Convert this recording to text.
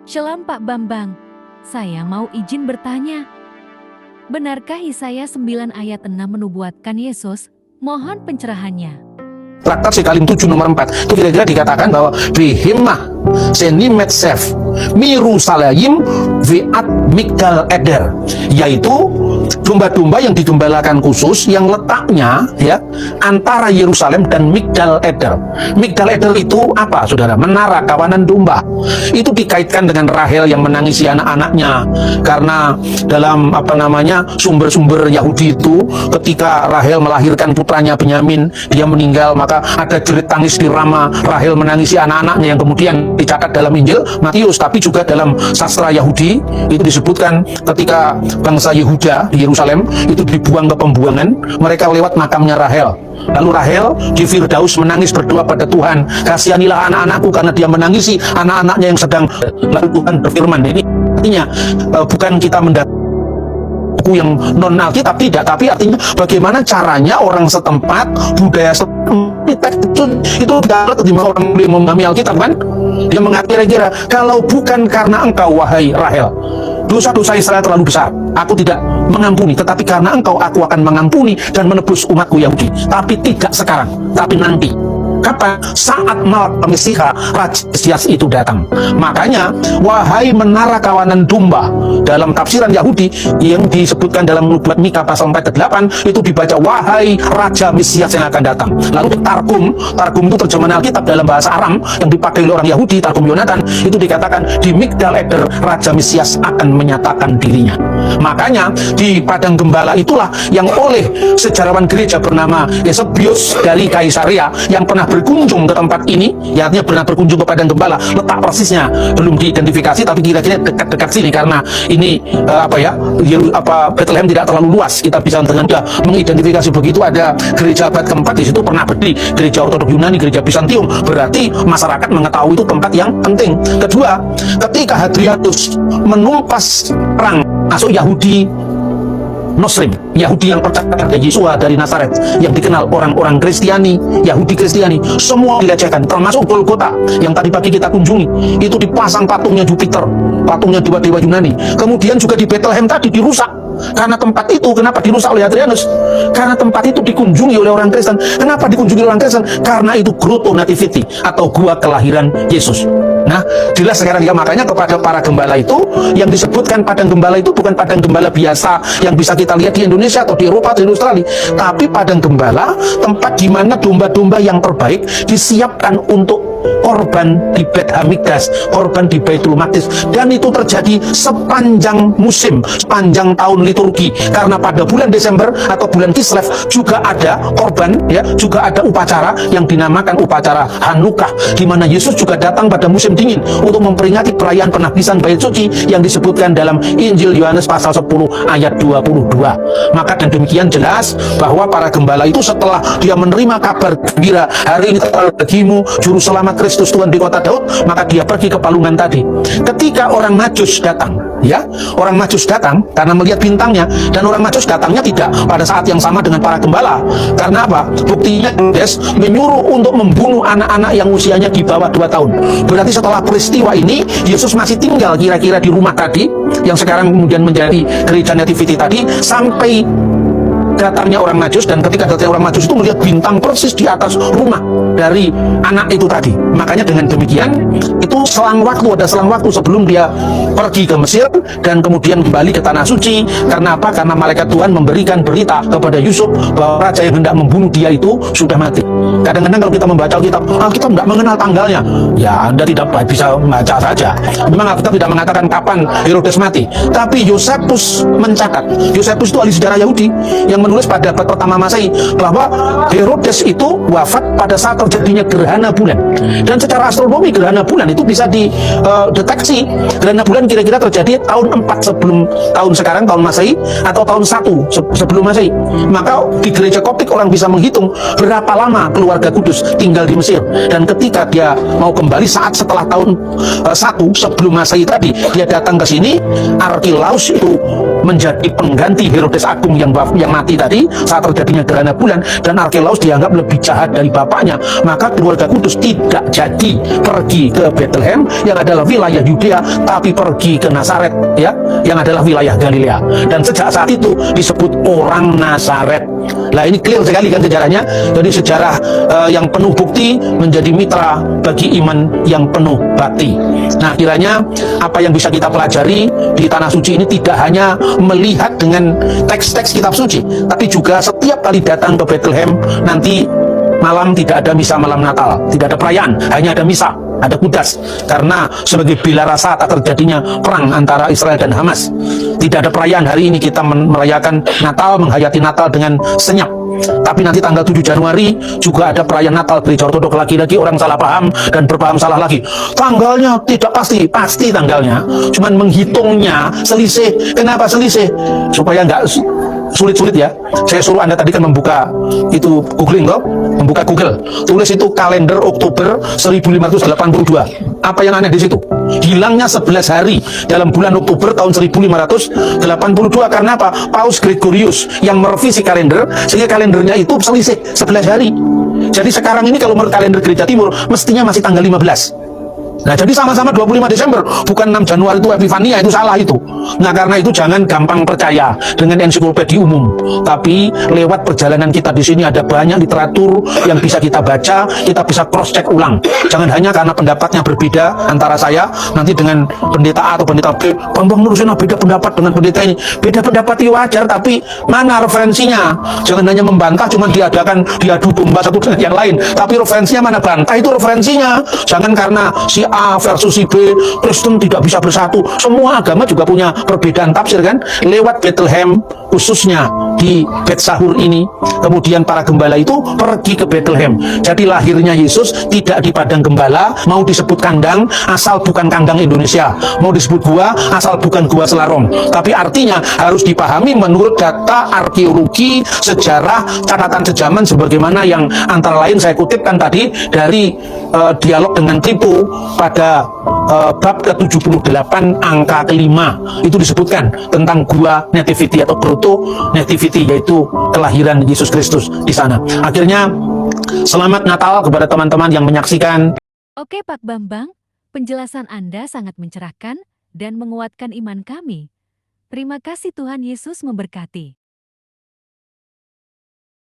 Shalom Pak Bambang, saya mau izin bertanya. Benarkah Yesaya 9 ayat 6 menubuatkan Yesus? Mohon pencerahannya. Traktat Sekalim 7 nomor 4 itu kira-kira dikatakan bahwa Behemah Senimet Sef Mirusalayim Veat Migdal Eder, yaitu domba-domba yang digembalakan khusus yang letaknya ya antara Yerusalem dan Migdal Eder. Migdal Eder itu apa, saudara? Menara kawanan domba. Itu dikaitkan dengan Rahel yang menangisi anak-anaknya, karena dalam sumber-sumber Yahudi itu ketika Rahel melahirkan putranya Benyamin, dia meninggal, maka ada jerit tangis di Rama, Rahel menangisi anak-anaknya, yang kemudian dicatat dalam Injil Matius. Tapi juga dalam sastra Yahudi itu disebutkan ketika bangsa Yehuda di Yerusalem itu dibuang ke pembuangan, mereka lewat makamnya Rahel. Lalu Rahel di Firdaus menangis berdoa pada Tuhan, kasihanilah anak-anakku karena dia menangisi anak-anaknya yang sedang. Lalu Tuhan berfirman. Ini artinya bukan kita buku yang non Alkitab, tidak, tapi artinya bagaimana caranya orang setempat, budaya setempat itu dalam di mana orang boleh memahami Alkitab, kan? Dia mengatakan kira-kira, kalau bukan karena engkau wahai Rahel, dosa-dosa Israel terlalu besar, aku tidak mengampuni, tetapi karena engkau aku akan mengampuni dan menebus umatku Yahudi. Tapi tidak sekarang, tapi nanti. Kapan? Saat Malak Mesiha Raja Mesias itu datang. Makanya wahai menara kawanan domba, dalam tafsiran Yahudi yang disebutkan dalam nubuat Mika pasal 4-8 itu dibaca wahai Raja Mesias yang akan datang. Lalu Targum itu terjemahan Alkitab dalam bahasa Aram yang dipakai oleh orang Yahudi, Targum Yonatan, itu dikatakan di Migdal Eder Raja Mesias akan menyatakan dirinya. Makanya di Padang Gembala itulah yang oleh sejarawan gereja bernama Eusebius dari Kaisaria yang pernah berkunjung ke tempat ini, ya artinya pernah berkunjung ke Padang Gembala. Letak persisnya belum diidentifikasi, tapi kira-kira dekat-dekat sini, karena ini Bethlehem tidak terlalu luas, kita bisa dengan mudah mengidentifikasi. Begitu ada gereja abad keempat di situ pernah berdiri, gereja Ortodok Yunani, gereja Bizantium, berarti masyarakat mengetahui itu tempat yang penting. Kedua, ketika Hadrianus menumpas perang masuk Yahudi Muslim, Yahudi yang percaya pada Yesua dari Nazaret, yang dikenal orang-orang Kristiani, Yahudi Kristiani, semua dilecehkan, termasuk Golgota yang tadi pagi kita kunjungi. Itu dipasang patungnya Jupiter, patungnya dewa-dewa Yunani. Kemudian juga di Bethlehem tadi dirusak. Karena tempat itu, kenapa dirusak oleh Hadrianus? Karena tempat itu dikunjungi oleh orang Kristen. Kenapa dikunjungi oleh orang Kristen? Karena itu Grotto Nativity atau gua kelahiran Yesus. Nah, jelas sekarang ya, makanya kepada para gembala itu yang disebutkan Padang Gembala itu bukan Padang Gembala biasa yang bisa kita lihat di Indonesia atau di Eropa atau di Australia, tapi Padang Gembala tempat di mana domba-domba yang terbaik disiapkan untuk korban di Bet Hamikdas, korban di Baitul Maqdis, dan itu terjadi sepanjang musim, sepanjang tahun liturgi. Karena pada bulan Desember atau bulan Kislev juga ada korban, ya, juga ada upacara yang dinamakan upacara Hanukkah, di mana Yesus juga datang pada musim dingin untuk memperingati perayaan penabisan Bait Suci yang disebutkan dalam Injil Yohanes pasal 10 ayat 22. Maka dan demikian jelas bahwa para gembala itu setelah dia menerima kabar gembira, hari ini terlalu bagimu juru selamat Kristus Tuhan di kota Daud, maka dia pergi ke palungan tadi. Ketika orang Majus datang, ya, orang Majus datang karena melihat bintangnya, dan orang Majus datangnya tidak pada saat yang sama dengan para gembala. Karena apa? Buktinya Herodes menyuruh untuk membunuh anak-anak yang usianya di bawah 2 tahun. Berarti setelah peristiwa ini Yesus masih tinggal kira-kira di rumah tadi yang sekarang kemudian menjadi gereja Nativity tadi, sampai datangnya orang Majus. Dan ketika datangnya orang Majus itu melihat bintang persis di atas rumah dari anak itu tadi. Makanya dengan demikian itu ada selang waktu sebelum dia pergi ke Mesir dan kemudian kembali ke tanah suci. Karena apa? Karena malaikat Tuhan memberikan berita kepada Yusuf bahwa raja yang hendak membunuh dia itu sudah mati. Kadang-kadang kalau kita membaca Alkitab, Alkitab tidak mengenal tanggalnya. Ya, Anda tidak bisa membaca saja. Memang Alkitab tidak mengatakan kapan Herodes mati, tapi Yosefus mencatat. Yosefus itu ahli sejarah Yahudi yang menulis pada abad pertama Masehi bahwa Herodes itu wafat pada saat terjadinya gerhana bulan. Dan secara astronomi gerhana bulan itu bisa dideteksi. Gerhana bulan kira-kira terjadi tahun 4 sebelum tahun sekarang, tahun Masehi, atau tahun 1 sebelum Masehi. Maka di gereja Koptik orang bisa menghitung berapa lama keluarga Kudus tinggal di Mesir. Dan ketika dia mau kembali saat setelah tahun 1 sebelum Masehi tadi, dia datang ke sini. Arkilaus itu menjadi pengganti Herodes Agung yang mati tadi saat terjadinya gerhana bulan. Dan Arkilaus dianggap lebih jahat dari bapaknya, maka keluarga kudus tidak jadi pergi ke Bethlehem yang adalah wilayah Yudea, tapi pergi ke Nazaret, ya, yang adalah wilayah Galilea. Dan sejak saat itu disebut orang Nazaret. Nah, ini clear sekali kan sejarahnya. Jadi sejarah yang penuh bukti menjadi mitra bagi iman yang penuh bakti. Nah, kiranya apa yang bisa kita pelajari di Tanah Suci ini tidak hanya melihat dengan teks-teks kitab suci, tapi juga setiap kali datang ke Bethlehem nanti malam tidak ada misa malam Natal, tidak ada perayaan, hanya ada misa, ada kudas, karena sebagai bela rasa tak terjadinya perang antara Israel dan Hamas. Tidak ada perayaan hari ini, kita merayakan Natal, menghayati Natal dengan senyap. Tapi nanti tanggal 7 Januari juga ada perayaan Natal Gereja Ortodok. Lagi-lagi orang salah paham dan berpaham salah lagi. Tanggalnya tidak pasti, pasti tanggalnya, cuman menghitungnya selisih. Kenapa selisih? Supaya nggak sulit-sulit ya. Saya suruh Anda tadi kan membuka itu googling kok, membuka Google. Tulis itu kalender Oktober 1582. Apa yang aneh di situ? Hilangnya 11 hari dalam bulan Oktober tahun 1582. Karena apa? Paus Gregorius yang merevisi kalender, sehingga kalendernya itu selisih 11 hari. Jadi sekarang ini kalau menurut kalender Gereja Timur mestinya masih tanggal 15. Nah, jadi sama-sama 25 Desember, bukan 6 Januari itu Epifania, itu salah itu. Nah, karena itu jangan gampang percaya dengan ensiklopedi umum. Tapi lewat perjalanan kita di sini ada banyak literatur yang bisa kita baca, kita bisa cross check ulang. Jangan hanya karena pendapatnya berbeda antara saya nanti dengan pendeta A atau pendeta B, Bambang Nurusena beda pendapat dengan pendeta ini. Beda pendapat itu wajar, tapi mana referensinya? Jangan hanya membantah, cuma diadu domba satu dengan yang lain. Tapi referensinya mana? Bantah itu referensinya. Jangan karena si A versus si B, Kristen tidak bisa bersatu. Semua agama juga punya perbedaan tafsir kan. Lewat Bethlehem, khususnya di Bet Sahur ini, kemudian para gembala itu pergi ke Bethlehem. Jadi lahirnya Yesus tidak di padang gembala, mau disebut kandang asal bukan kandang Indonesia, mau disebut gua asal bukan gua Selarong. Tapi artinya harus dipahami menurut data arkeologi, sejarah, catatan sejaman, sebagaimana yang antara lain saya kutipkan tadi dari dialog dengan Tipu pada bab ke-78 angka kelima. Itu disebutkan tentang gua Nativity atau Proto Nativity, yaitu kelahiran Yesus Kristus di sana. Akhirnya selamat Natal kepada teman-teman yang menyaksikan. Oke Pak Bambang, penjelasan Anda sangat mencerahkan dan menguatkan iman kami. Terima kasih, Tuhan Yesus memberkati.